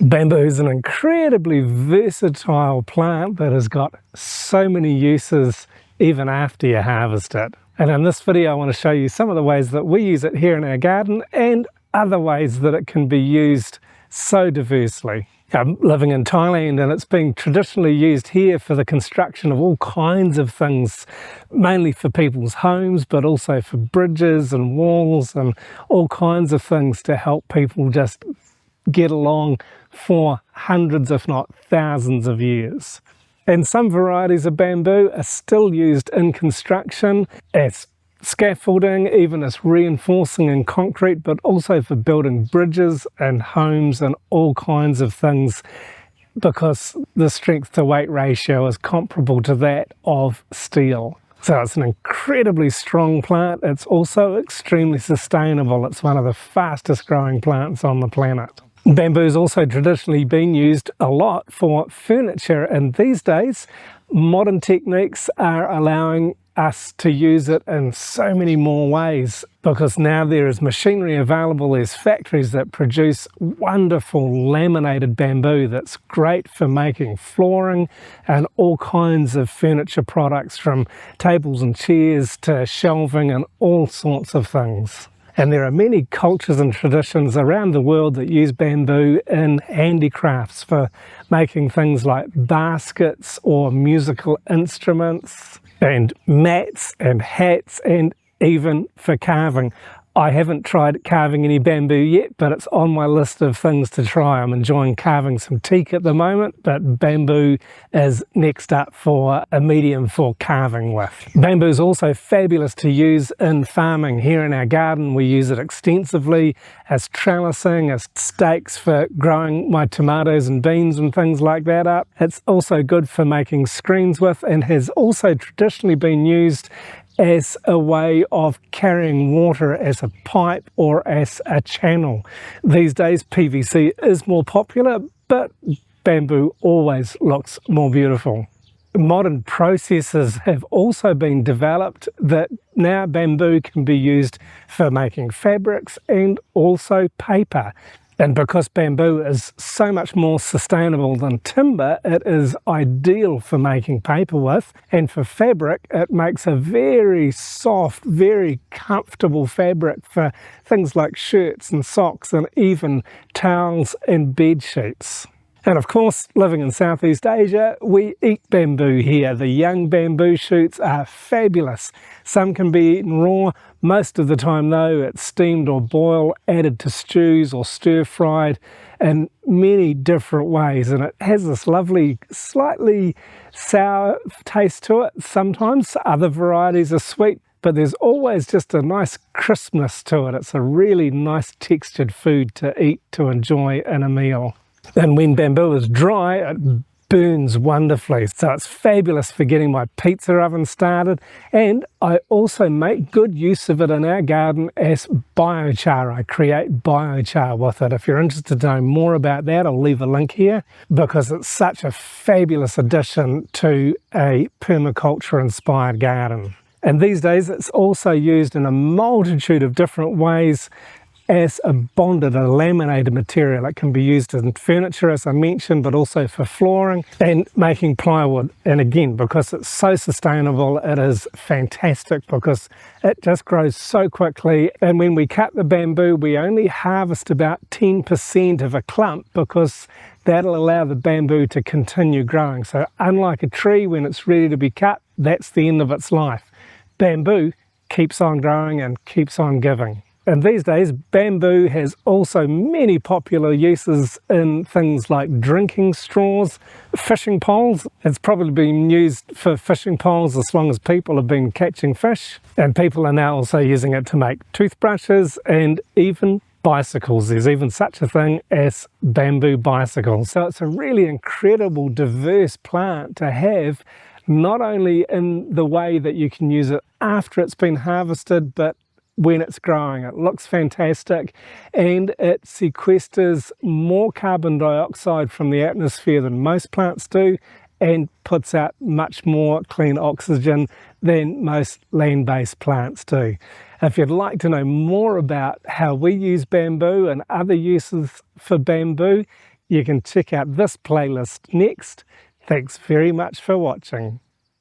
Bamboo is an incredibly versatile plant that has got so many uses even after you harvest it. And in this video I want to show you some of the ways that we use it here in our garden and other ways that it can be used so diversely. I'm living in Thailand and it's been traditionally used here for the construction of all kinds of things, mainly for people's homes, but also for bridges and walls and all kinds of things to help people just get along for hundreds if not thousands of years. And some varieties of bamboo are still used in construction as scaffolding, even as reinforcing in concrete, but also for building bridges and homes and all kinds of things, because the strength to weight ratio is comparable to that of steel. So it's an incredibly strong plant. It's also extremely sustainable. It's one of the fastest growing plants on the planet. Bamboo's also traditionally been used a lot for furniture, and these days modern techniques are allowing us to use it in so many more ways, because now there is machinery available. There's factories that produce wonderful laminated bamboo that's great for making flooring and all kinds of furniture products, from tables and chairs to shelving and all sorts of things. And there are many cultures and traditions around the world that use bamboo in handicrafts for making things like baskets or musical instruments and mats and hats, and even for carving. I haven't tried carving any bamboo yet, but it's on my list of things to try. I'm enjoying carving some teak at the moment, but bamboo is next up for a medium for carving with. Bamboo is also fabulous to use in farming. Here in our garden we use it extensively as trellising, as stakes for growing my tomatoes and beans and things like that up. It's also good for making screens with, and has also traditionally been used as a way of carrying water as a pipe or as a channel. These days PVC is more popular, but bamboo always looks more beautiful. Modern processes have also been developed that now bamboo can be used for making fabrics and also paper. And because bamboo is so much more sustainable than timber, it is ideal for making paper with, and for fabric it makes a very soft, very comfortable fabric for things like shirts and socks and even towels and bed sheets. And of course, living in Southeast Asia, we eat bamboo here. The young bamboo shoots are fabulous. Some can be eaten raw. Most of the time though, it's steamed or boiled, added to stews or stir-fried in many different ways. And it has this lovely, slightly sour taste to it. Sometimes other varieties are sweet, but there's always just a nice crispness to it. It's a really nice textured food to eat, to enjoy in a meal. And when bamboo is dry, it burns wonderfully, so it's fabulous for getting my pizza oven started. And I also make good use of it in our garden as biochar. I create biochar with it. If you're interested to know more about that, I'll leave a link here, because it's such a fabulous addition to a permaculture inspired garden. And these days it's also used in a multitude of different ways as a bonded, a laminated material. It can be used in furniture, as I mentioned, but also for flooring and making plywood. And again, because it's so sustainable, it is fantastic because it just grows so quickly. And when we cut the bamboo, we only harvest about 10% of a clump, because that'll allow the bamboo to continue growing. So unlike a tree, when it's ready to be cut, that's the end of its life. Bamboo keeps on growing and keeps on giving. And these days, bamboo has also many popular uses in things like drinking straws, fishing poles. It's probably been used for fishing poles as long as people have been catching fish. And people are now also using it to make toothbrushes and even bicycles. There's even such a thing as bamboo bicycles. So it's a really incredible, diverse plant to have, not only in the way that you can use it after it's been harvested, but when it's growing. It looks fantastic, and it sequesters more carbon dioxide from the atmosphere than most plants do, and puts out much more clean oxygen than most land-based plants do. If you'd like to know more about how we use bamboo and other uses for bamboo, You can check out this playlist next. Thanks very much for watching.